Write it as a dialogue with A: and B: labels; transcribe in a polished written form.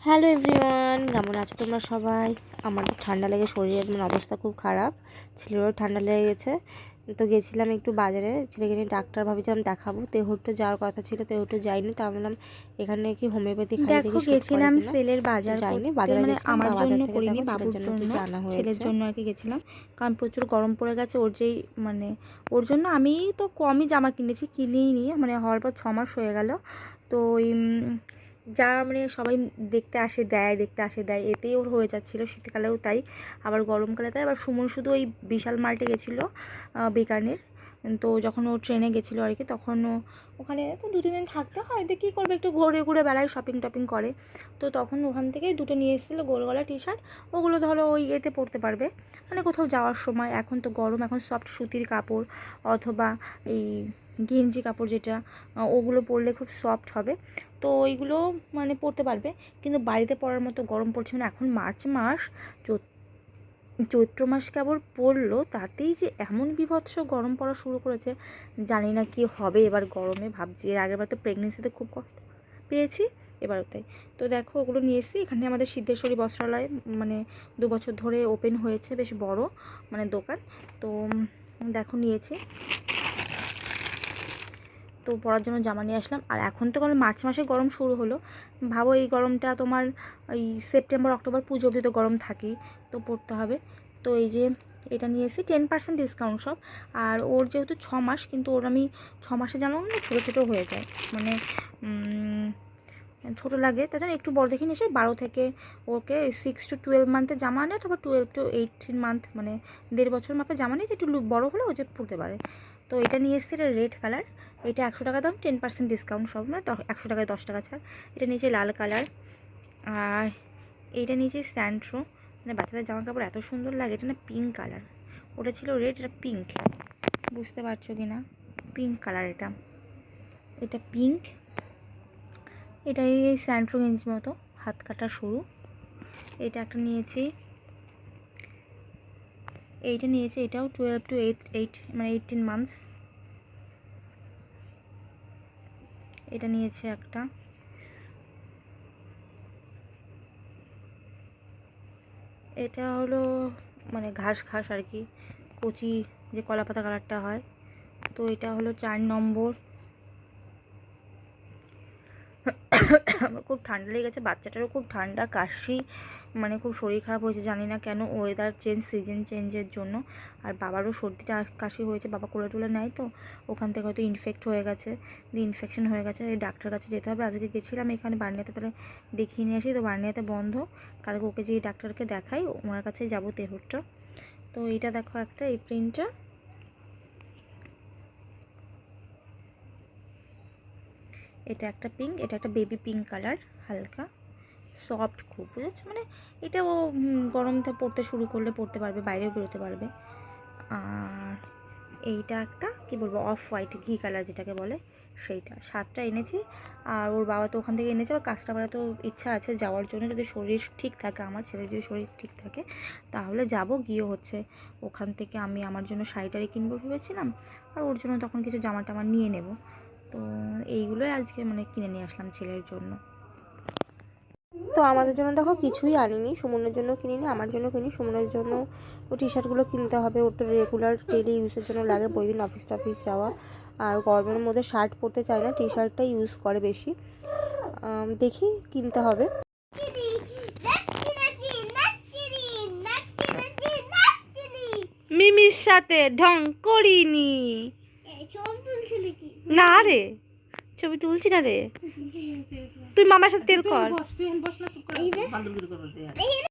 A: Hello everyone, কেমন আছো তোমরা সবাই? আমার তো ঠান্ডা লেগে শরীরের অবস্থা খুব খারাপ, ছেলেরও ঠান্ডা লেগে গেছে। তো গেছিলাম একটু বাজারে, ছেলেকে নিয়ে ডাক্তার ভাবছিলাম দেখাবো। তেহট্ট যাওয়ার কথা ছিল, তেহট্ট যাইনি। তা বললাম এখানে কি হোমিওপ্যাথি খাই দেখি।
B: গেছিলাম সেলের বাজার
A: যাইনি, বাজারে গেছিলাম।
B: আমার
A: বাজার
B: জন্য
A: থেকে
B: করিনি,
A: দেখো ছেলের
B: বাবুর
A: জন্য কি
B: জন্য,
A: কি আনা
B: ছেলের
A: হয়েছে।
B: জন্য আর কি গেছিলাম। কারণ প্রচুর গরম পড়ে গেছে ওর যেই ওর জন্য আমি তো কমই জামা কিনেছি, কিনেই নি হওয়ার পর 6 মাস হয়ে গেল। তো ওই যা সবাই দেখতে আসে দেয় এতেই ওর হয়ে যাচ্ছিলো। শীতকালেও তাই, আবার গরমকালে তাই। আবার সুমন শুধু ওই বিশাল মার্টে গেছিলো বিকানের। তো যখন ও ট্রেনে গেছিলো আর কি, তখন ওখানে তো 2-3 দিন থাকতে হয়, তো কী করবে, একটু ঘুরে ঘুরে বেড়ায়, শপিং টপিং করে। তো তখন ওখান থেকেই 2টো নিয়ে এসেছিলো গোল গলা টি শার্ট। ওগুলো ধরো ওই এতে পরতে পারবে, কোথাও যাওয়ার সময়। এখন তো গরম, এখন সফট সুতির কাপড় অথবা এই গেঞ্জি কাপড় যেটা, ওগুলো পরলে খুব সফট হবে। তো ওইগুলো পরতে পারবে, কিন্তু বাড়িতে পরার মতো গরম পড়ছে না। এখন মার্চ মাস, চৈত্র মাস কেবল পড়লো, তাতেই যে এমন বীভৎস গরম পড়া শুরু করেছে, জানি না কি হবে এবার গরমে। ভাবছি, এর আগেরবার তো প্রেগনেন্সিতে খুব কষ্ট পেয়েছি, এবারও তাই। তো দেখো ওগুলো নিয়ে এসেছি। এখানে আমাদের সিদ্ধেশ্বরী বস্ত্রালয় 2 বছর ধরে ওপেন হয়েছে, বেশ বড় দোকান। তো দেখো নিয়েছি, তো পরার জন্য জামা নিয়ে আসলাম। আর এখন তো মার্চ মাসে গরম শুরু হলো, ভাবো এই গরমটা তোমার এই সেপ্টেম্বর অক্টোবর পুজো অবধি তো গরম থাকেই, তো পড়তে হবে। তো এই যে এটা নিয়ে এসেছি, 10% ডিসকাউন্ট সব। আর ওর যেহেতু 6 মাস, কিন্তু ওর আমি 6 মাসে জানো ছোটো ছোটো হয়ে যায়, ছোটো লাগে, তাই জন্য একটু বড় দেখে নিয়েছি। 12 থেকে ওকে 6 to 12 মান্থের জামা আনে, অথবা 12 to 18 মান্থ, 1.5 বছর মাপে জামা নিয়ে, যে একটু বড়ো হলে ও যে পড়তে পারে। তো এটা নিয়ে এসেছি, এটা রেড কালার। এটা 100 টাকা দাম, 10% ডিসকাউন্ট সব, 100 টাকায় 10 টাকা ছাড়। এটা নিচে লাল কালার। আর এইটা নিচে স্যান্ট্রো, বাচ্চাদের জামা কাপড় এত সুন্দর লাগে। এটা না পিঙ্ক কালার, ওটা ছিল রেড, এটা পিঙ্ক, বুঝতে পারছো কি না? পিঙ্ক কালার, এটা পিঙ্ক। এটা এই স্যান্ট্রো গেঞ্জির মতো, হাত কাটা সরু। এটা একটা নিয়েছি, এইটা নিয়েছি, এটাও 12 to 18 মান্থস। এটা নিয়েছে একটা। এটা হলো ঘাস ঘাস আর কি, কচি যে কলা পাতা কালারটা হয়। তো এটা হলো 4 নম্বর। আমার খুব ঠান্ডা লেগে গেছে, বাচ্চাটারও খুব ঠান্ডা, কাশি, খুব শরীর খারাপ হয়েছে, জানি না কেন, ওয়েদার চেঞ্জ, সিজন চেঞ্জের জন্য। আর বাবারও সর্দিটা কাশি হয়েছে, বাবা কোলে টোলে নেয়, তো ওখান থেকে হয়তো ইনফেক্ট হয়ে গেছে, ইনফেকশন হয়ে গেছে। এই ডাক্তার কাছে যেতে হবে। আজকে গেছিলাম এখানে বার্নিয়াতে, তাহলে দেখিয়ে নিয়ে আসি। তো বার্নিয়াতে বন্ধ, কালকে ওকে যে ডাক্তারকে দেখাই ওনার কাছেই যাবো, তেহট্ট। তো এইটা দেখো একটা, এই প্রিন্টটা, এটা একটা পিঙ্ক, এটা একটা বেবি পিঙ্ক কালার, হালকা সফট খুব, বুঝেছো? এটাও গরমটা পড়তে শুরু করলে পড়তে পারবে, বাইরেও বেরোতে পারবে। আর এইটা একটা কি বলবো, অফ হোয়াইট ঘি কালার যেটাকে বলে, সেইটা 7টা এনেছি। আর ওর বাবা তো ওখান থেকে এনেছে। ওর কাস্টমারে তো ইচ্ছা আছে যাওয়ার জন্য, যদি শরীর ঠিক থাকে, আমার ছেলের যদি শরীর ঠিক থাকে তাহলে যাব। গিয়ে ওখান থেকে আমি আমার জন্য শাড়ি কিনবো ভেবেছিলাম, আর ওর জন্য তখন কিছু জামা টামা নিয়ে নেব। তো এইগুলোই আজকে কিনে নিয়ে আসলাম ছেলের জন্য।
A: তো আমাদের জন্য দেখো কিছুই আনিনি, সুমনের জন্য কিনিনি, আমার জন্য কিনি। সুমনের জন্য ও টি শার্টগুলো কিনতে হবে, ওর তো রেগুলার ডেলি ইউজের জন্য লাগে, প্রতিদিন অফিস টফিস যাওয়া। আর গরমের মধ্যে শার্ট পরতে চায় না, টি শার্টটাই ইউজ করে বেশি। দেখি কিনতে হবে। মিমির সাথে ঢং করিনি না রে, ছবি তুলছি না রে, তুই মামার সাথে তেল কর।